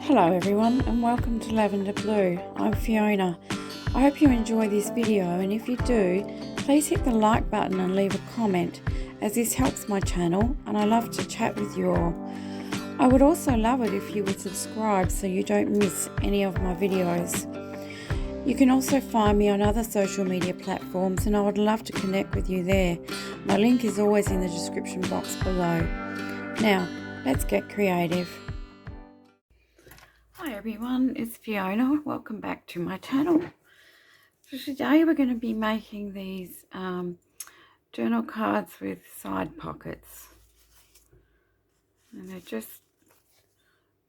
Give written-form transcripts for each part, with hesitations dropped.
Hello everyone and welcome to Lavender Blue. I'm Fiona. I hope you enjoy this video, and if you do, please hit the like button and leave a comment, as this helps my channel and I love to chat with you all. I would also love it if you would subscribe so you don't miss any of my videos. You can also find me on other social media platforms and I would love to connect with you there. My link is always in the description box below. Now, let's get creative. Hi everyone, it's Fiona. Welcome back to my channel. So today we're going to be making these journal cards with side pockets. And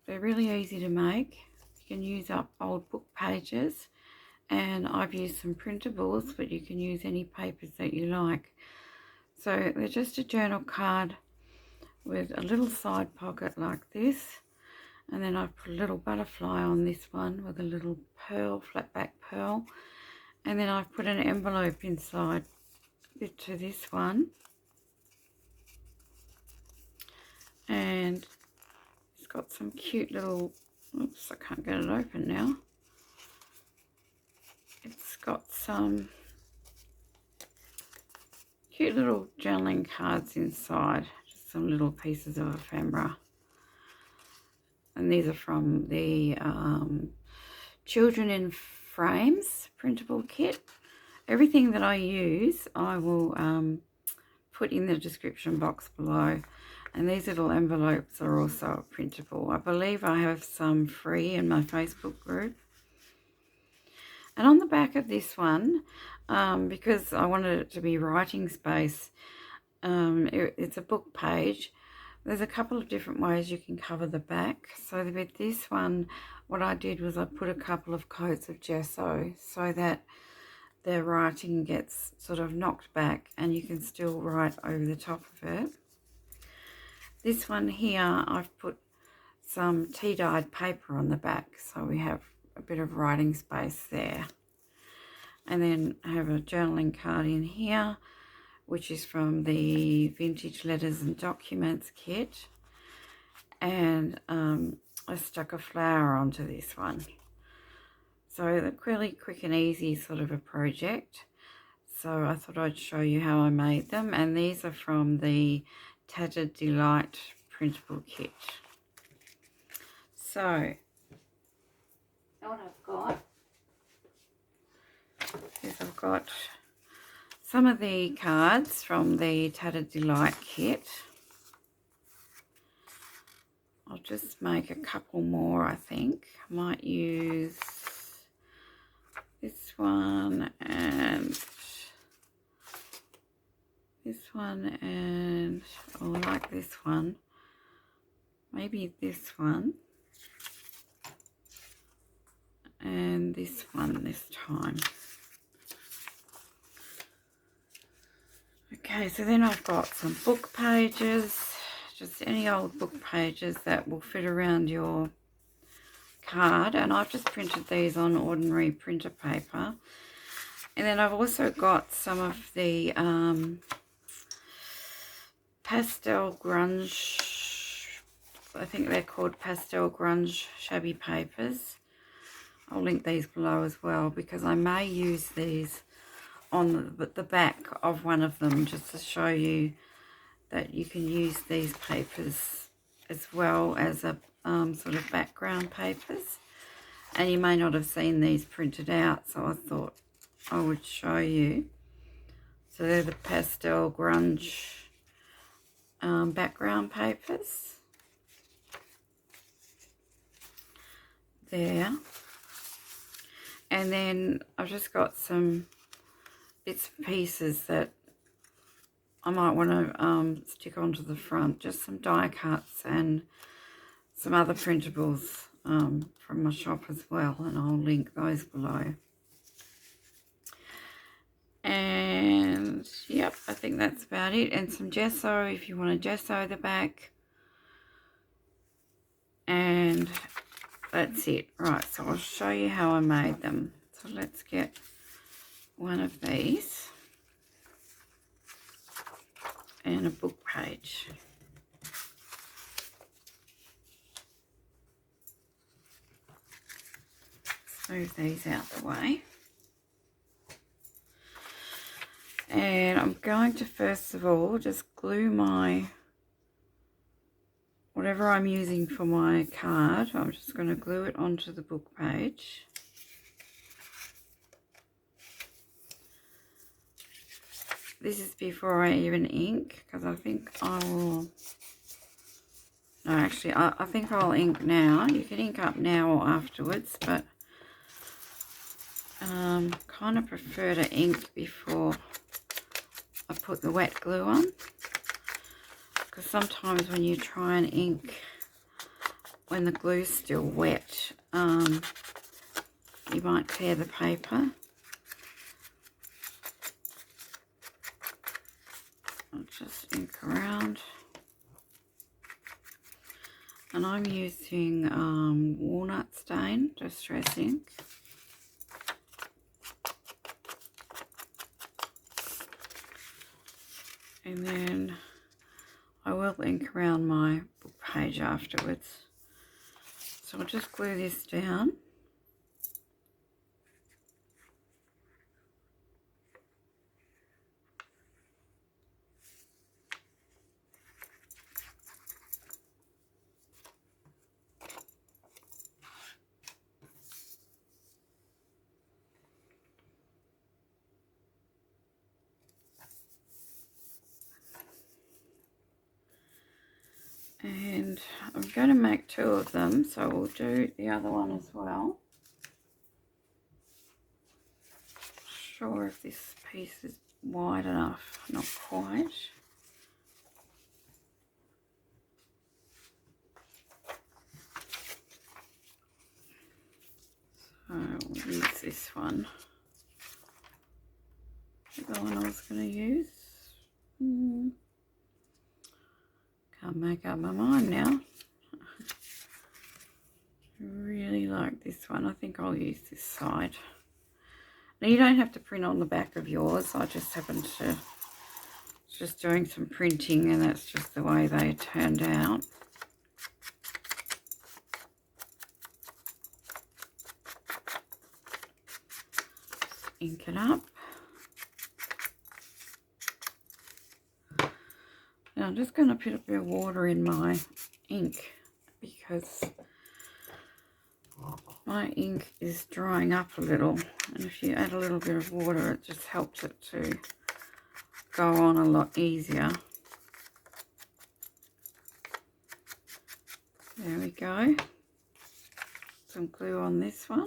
they're really easy to make. You can use up old book pages, and I've used some printables, but you can use any papers that you like. So they're just a journal card with a little side pocket like this. And then I've put a little butterfly on this one with a little pearl, flat back pearl. And then I've put an envelope inside to this one. And it's got some cute little, oops, I can't get it open now. It's got some cute little journaling cards inside, just some little pieces of ephemera. And these are from the Children in Frames printable kit. Everything that I use I will put in the description box below. And these little envelopes are also printable. I believe I have some free in my Facebook group. And on the back of this one, because I wanted it to be writing space, it's a book page. There's a couple of different ways you can cover the back. So with this one, what I did was I put a couple of coats of gesso so that the writing gets sort of knocked back and you can still write over the top of it. This one here, I've put some tea-dyed paper on the back, so we have a bit of writing space there. And then I have a journaling card in here, which is from the Vintage Letters and Documents kit. And I stuck a flower onto this one. So they're really quick and easy sort of a project. So I thought I'd show you how I made them. And these are from the Tattered Delight printable kit. So what I've got is I've got some of the cards from the Tattered Delight kit. I'll just make a couple more, I think. I might use this one and this one, and I like this one. Maybe this one. And this one this time. Okay, so then I've got some book pages, just any old book pages that will fit around your card, and I've just printed these on ordinary printer paper. And then I've also got some of the pastel grunge, I think they're called pastel grunge shabby papers. I'll link these below as well, because I may use these on the back of one of them, just to show you that you can use these papers as well as a sort of background papers. And you may not have seen these printed out, so I thought I would show you. So they're the pastel grunge background papers there. And then I've just got some bits and pieces that I might want to stick onto the front, just some die cuts and some other printables from my shop as well, and I'll link those below. And yep, I think that's about it. And some gesso if you want to gesso the back. And that's it. Right, so I'll show you how I made them. So let's get one of these and a book page. move these out the way. And I'm going to first of all just glue my, whatever I'm using for my card, I'm just going to glue it onto the book page. This is before I even ink, because I think I will, no actually I think I'll ink now. You can ink up now or afterwards, but kind of prefer to ink before I put the wet glue on, because sometimes when you try and ink when the glue's still wet, you might tear the paper. I'll just ink around, and I'm using walnut stain distress ink. And then I will ink around my book page afterwards. So I'll just glue this down. And I'm going to make 2 of them, so we'll do the other one as well. Not sure if this piece is wide enough, not quite. So we'll use this one. The one I was going to use. Can't make up my mind now. I really like this one. I think I'll use this side. Now you don't have to print on the back of yours. I just happened to just doing some printing, and that's just the way they turned out. Ink it up. Now I'm just going to put a bit of water in my ink, because my ink is drying up a little, and if you add a little bit of water, it just helps it to go on a lot easier. There we go. Some glue on this one.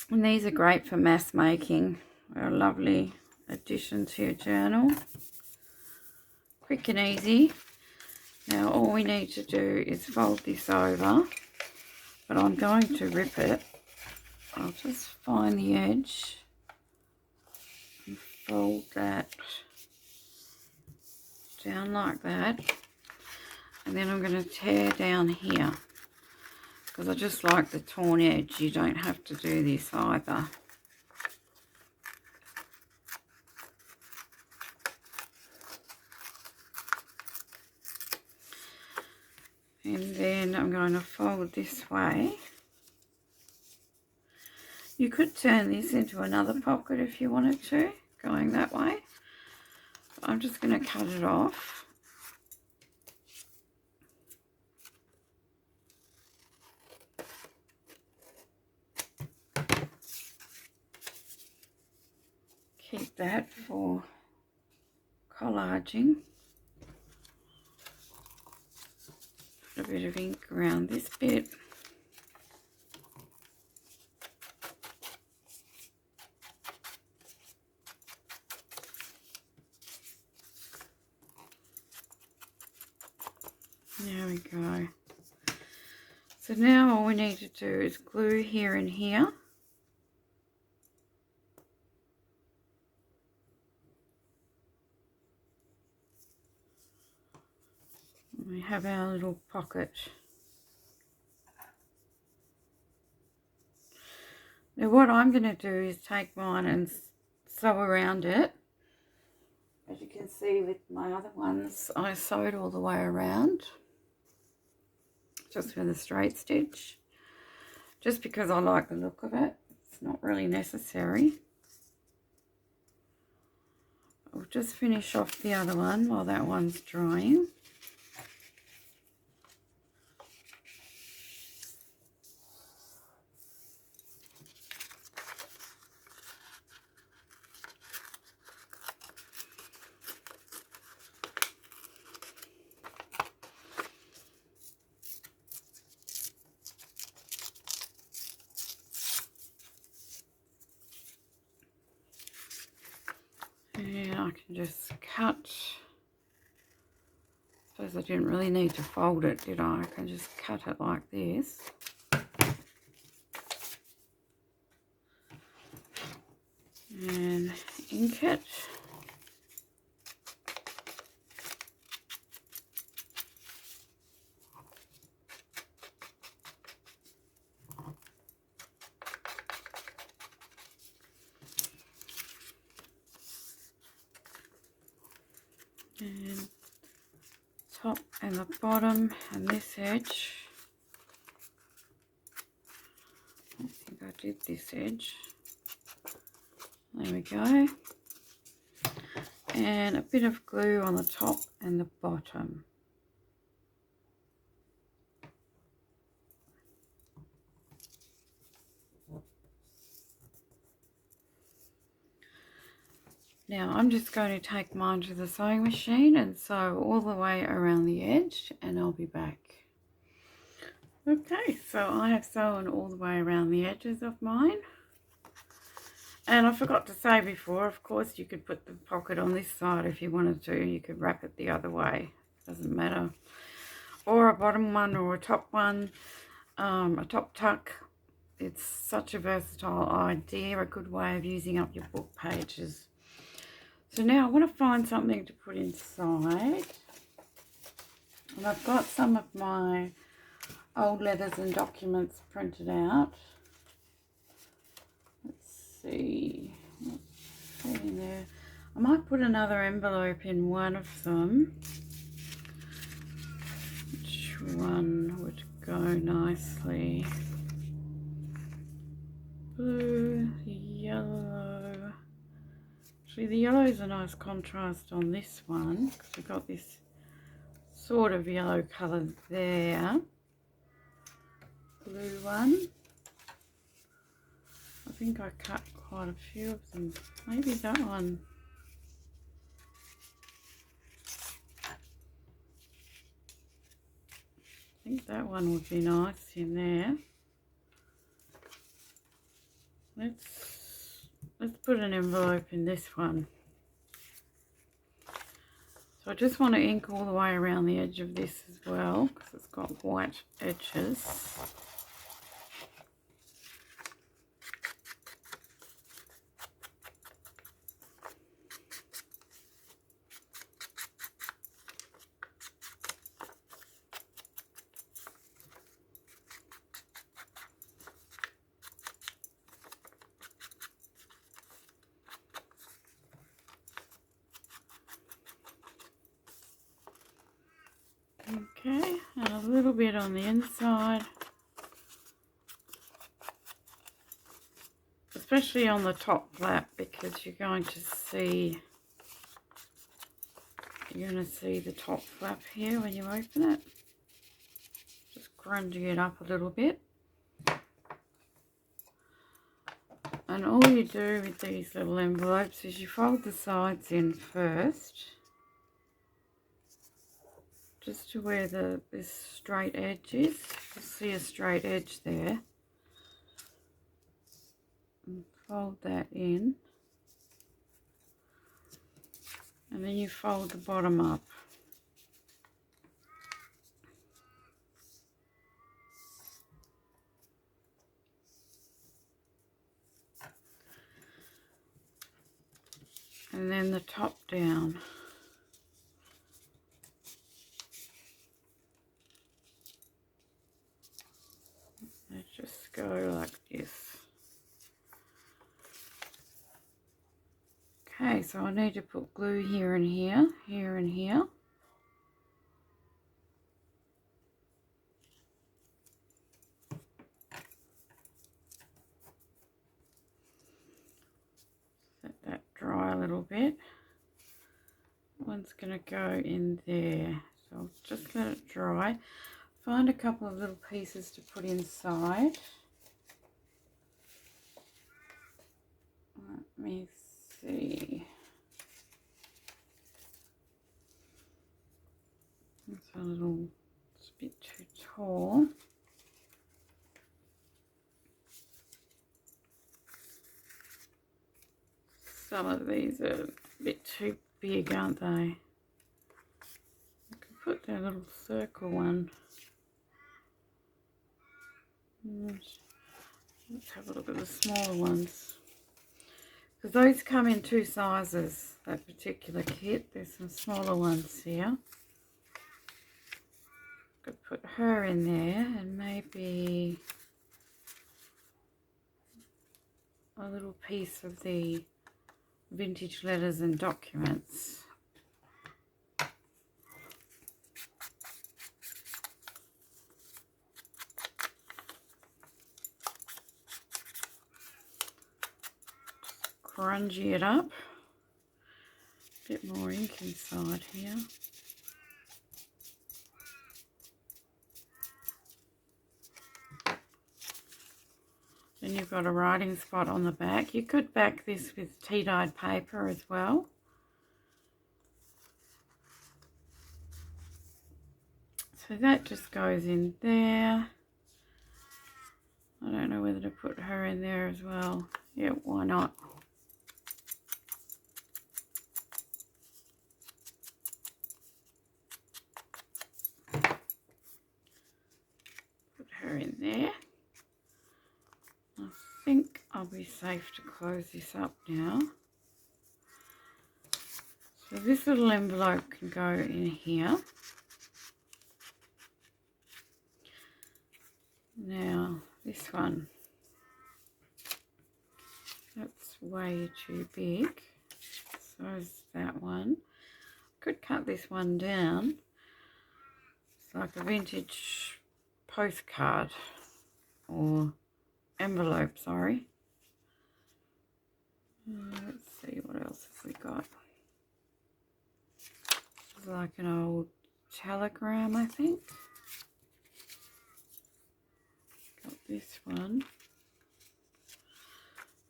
And these are great for mass making. They're a lovely addition to your journal. Quick and easy. Now all we need to do is fold this over, but I'm going to rip it. I'll just find the edge and fold that down like that. And then I'm going to tear down here, because I just like the torn edge. You don't have to do this either. And then I'm going to fold this way. You could turn this into another pocket if you wanted to, going that way. I'm just going to cut it off. Keep that for collaging. Put a bit of ink around this bit. There we go. So now all we need to do is glue here and here. We have our little pocket. Now what I'm going to do is take mine and sew around it. As you can see with my other ones, I sewed all the way around, just with a straight stitch, just because I like the look of it. It's not really necessary. I'll just finish off the other one while that one's drying. And I can just cut. I suppose I didn't really need to fold it, did I? I can just cut it like this. And ink it. And top and the bottom and this edge. I think I did this edge. There we go. And a bit of glue on the top and the bottom. Now I'm just going to take mine to the sewing machine and sew all the way around the edge, and I'll be back. Okay, so I have sewn all the way around the edges of mine. And I forgot to say before, of course you could put the pocket on this side if you wanted to. You could wrap it the other way, doesn't matter. Or a bottom one or a top one, a top tuck. It's such a versatile idea, a good way of using up your book pages. So now I want to find something to put inside. And I've got some of my old letters and documents printed out. Let's see what's in there. I might put another envelope in one of them. Which one would go nicely? Blue, yellow. Actually, the yellow is a nice contrast on this one because we've got this sort of yellow colour there. Blue one. I think I cut quite a few of them. Maybe that one. I think that one would be nice in there. Let's put an envelope in this one. So I just want to ink all the way around the edge of this as well because it's got white edges. Okay, and a little bit on the inside, especially on the top flap because you're going to see the top flap here when you open it. Just grunging it up a little bit. And all you do with these little envelopes is you fold the sides in first, just to where this straight edge is. You'll see a straight edge there. And fold that in. And then you fold the bottom up. And then the top down. Let's just go like this. Okay, so I need to put glue here and here, here and here. Let that dry a little bit. One's going to go in there. So I'll just let it dry. Find a couple of little pieces to put inside. Let me see. It's a little, it's a bit too tall. Some of these are a bit too big, aren't they? I could put that little circle one. Let's have a look at the smaller ones. Because those come in two sizes, that particular kit. There's some smaller ones here. Could put her in there and maybe a little piece of the vintage letters and documents. Grungy it up. A bit more ink inside here. Then you've got a writing spot on the back. You could back this with tea-dyed paper as well. So that just goes in there. I don't know whether to put her in there as well. Yeah, why not? Put her in there. I think I'll be safe to close this up now. So this little envelope can go in here. Now this one, that's way too big. So is that one. Could cut this one down. It's like a vintage postcard or envelope, sorry. Let's see, what else have we got? It's like an old telegram, I think. Got this one.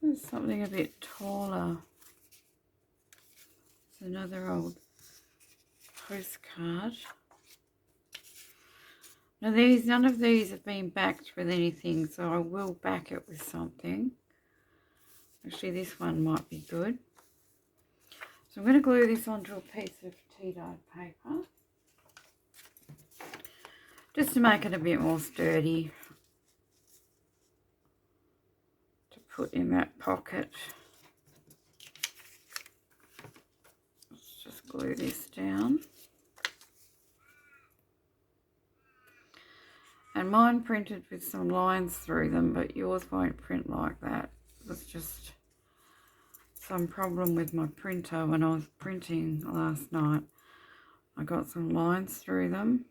There's something a bit taller. It's another old postcard. Now none of these have been backed with anything, so I will back it with something. Actually, this one might be good. So I'm going to glue this onto a piece of tea-dyed paper, just to make it a bit more sturdy to put in that pocket. Let's just glue this down. And mine printed with some lines through them, but yours won't print like that. It was just some problem with my printer when I was printing last night. I got some lines through them,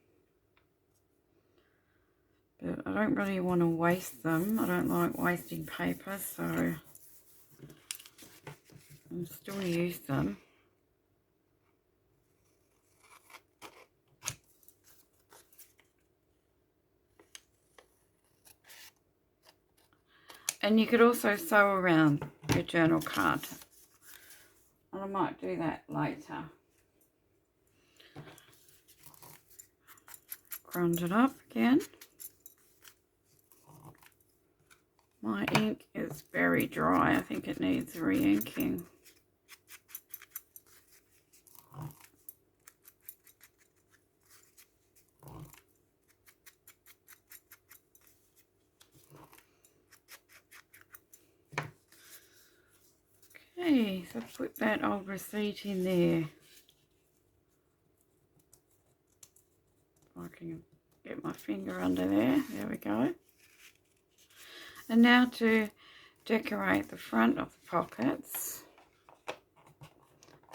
but I don't really want to waste them. I don't like wasting paper, so I'll still use them. And you could also sew around your journal card. And I might do that later. Grunge it up again. My ink is very dry. I think it needs re-inking. Okay, so put that old receipt in there. If I can get my finger under there. There we go. And now to decorate the front of the pockets.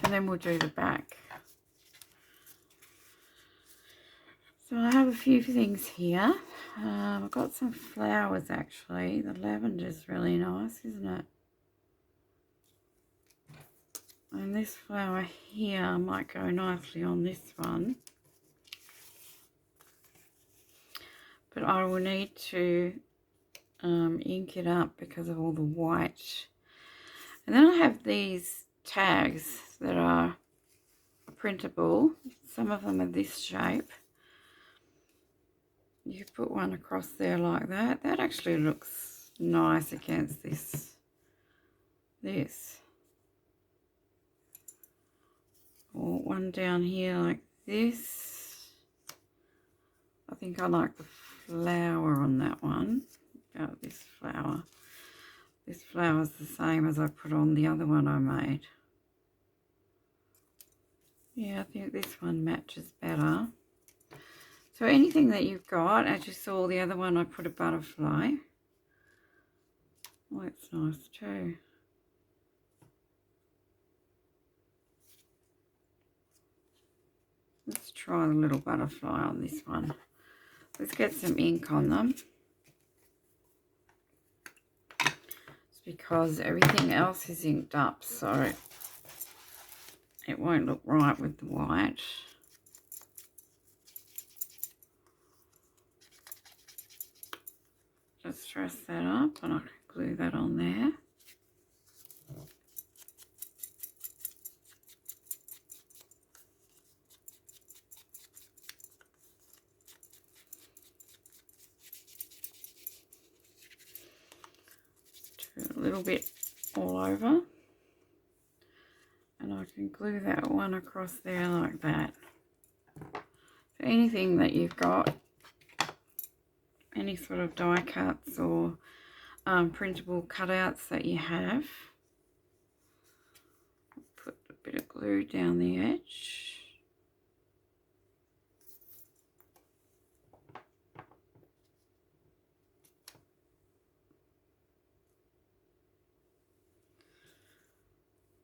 and then we'll do the back. So I have a few things here. I've got some flowers actually. The lavender's really nice, isn't it? And this flower here might go nicely on this one. But I will need to ink it up because of all the white. And then I have these tags that are printable. Some of them are this shape. You put one across there like that. That actually looks nice against this. Or one down here like this. I think I like the flower on that one. About this flower. This flower's the same as I put on the other one I made. Yeah, I think this one matches better. So anything that you've got, as you saw the other one I put a butterfly. Oh, that's nice too. Let's try the little butterfly on this one. Let's get some ink on them. It's because everything else is inked up, so it won't look right with the white. Just dress that up and I can glue that on there. Do a little bit all over. And I can glue that one across there like that. So anything that you've got, any sort of die cuts or printable cutouts that you have, put a bit of glue down the edge.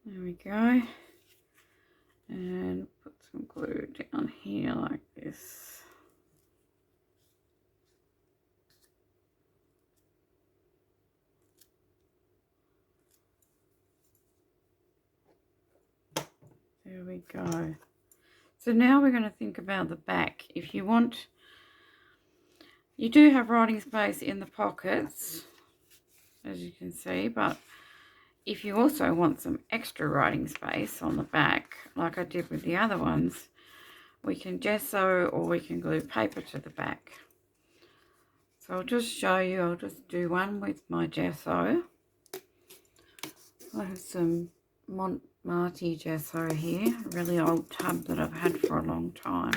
There we go. And put some glue down here like this. There we go. So now we're going to think about the back. If you want, you do have writing space in the pockets, as you can see, but if you also want some extra writing space on the back, like I did with the other ones, we can gesso or we can glue paper to the back. So I'll just show you, I'll just do one with my gesso. I have some Montmartre gesso here, a really old tub that I've had for a long time.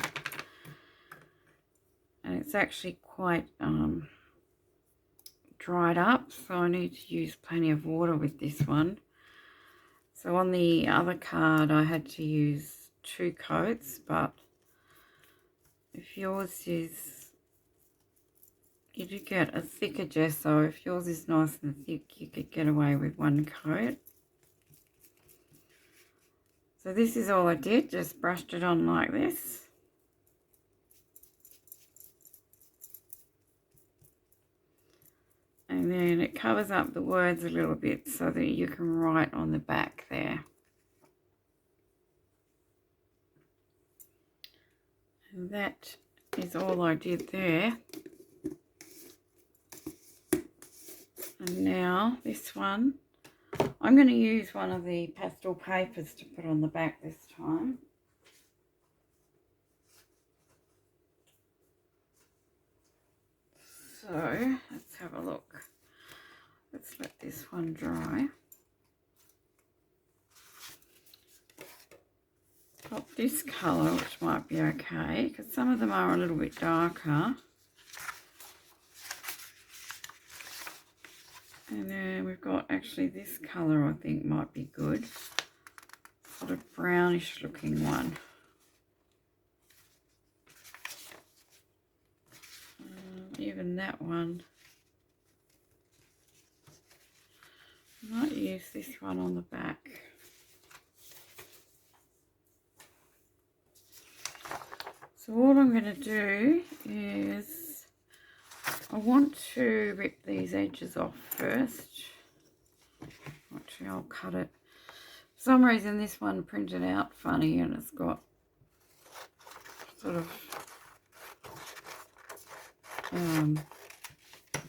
And it's actually quite dried up, so I need to use plenty of water with this one. So on the other card I had to use 2 coats, but if yours is, you do get a thicker gesso. If yours is nice and thick, you could get away with 1 coat. So this is all I did, just brushed it on like this. And then it covers up the words a little bit so that you can write on the back there. And that is all I did there. And now this one, I'm going to use one of the pastel papers to put on the back this time. So let's have a look. Let's let this one dry. Got this colour, which might be okay, because some of them are a little bit darker. And then we've got actually this colour, I think might be good. Sort of brownish looking one. Even that one. I might use this one on the back. So all I'm going to do is I want to rip these edges off first. Actually, I'll cut it. For some reason this one printed out funny and it's got sort of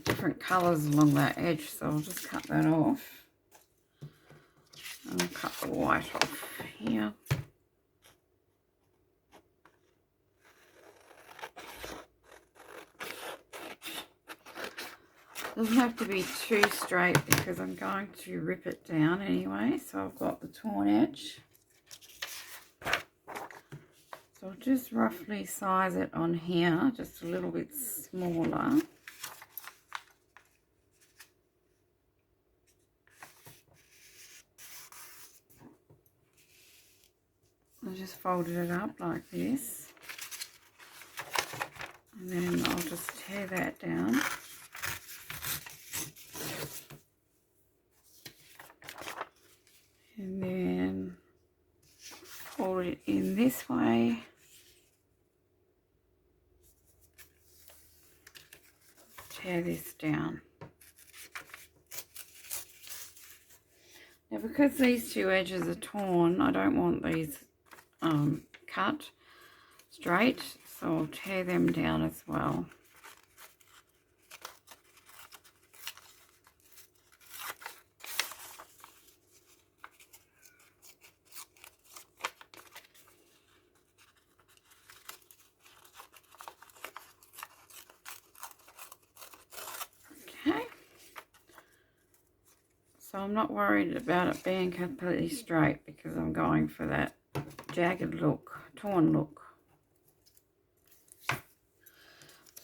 different colours along that edge, so I'll just cut that off. And I'll cut the white off here. Doesn't have to be too straight because I'm going to rip it down anyway. So I've got the torn edge. So I'll just roughly size it on here, just a little bit smaller. I just folded it up like this. And then I'll just tear that down. And then fold it in this way. Tear this down. Now because these two edges are torn, I don't want these cut straight, so I'll tear them down as well. So I'm not worried about it being completely straight because I'm going for that jagged look, torn look.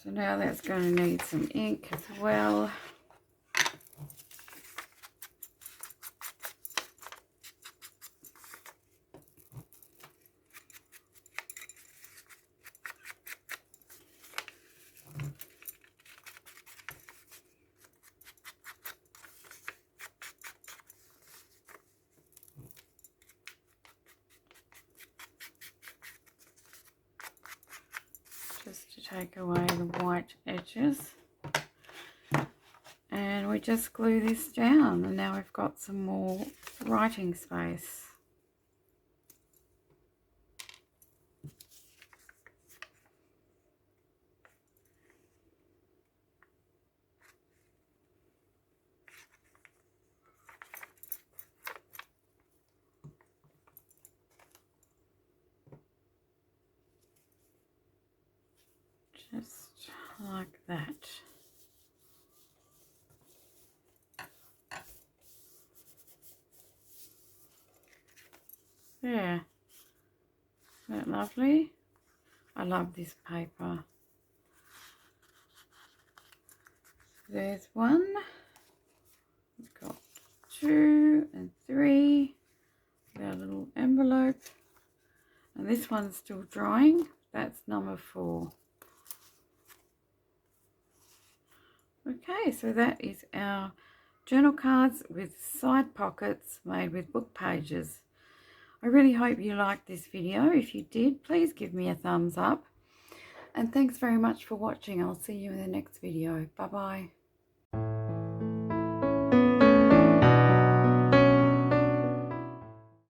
So now that's going to need some ink as well. Just to take away the white edges, and we just glue this down, and now we've got some more writing space. Just like that. Yeah, isn't that lovely? I love this paper. There's one. We've got 2 and 3. Our little envelope. And this one's still drying. That's number 4. Okay, so that is our journal cards with side pockets made with book pages. I really hope you liked this video. If you did, please give me a thumbs up. And thanks very much for watching. I'll see you in the next video. Bye-bye.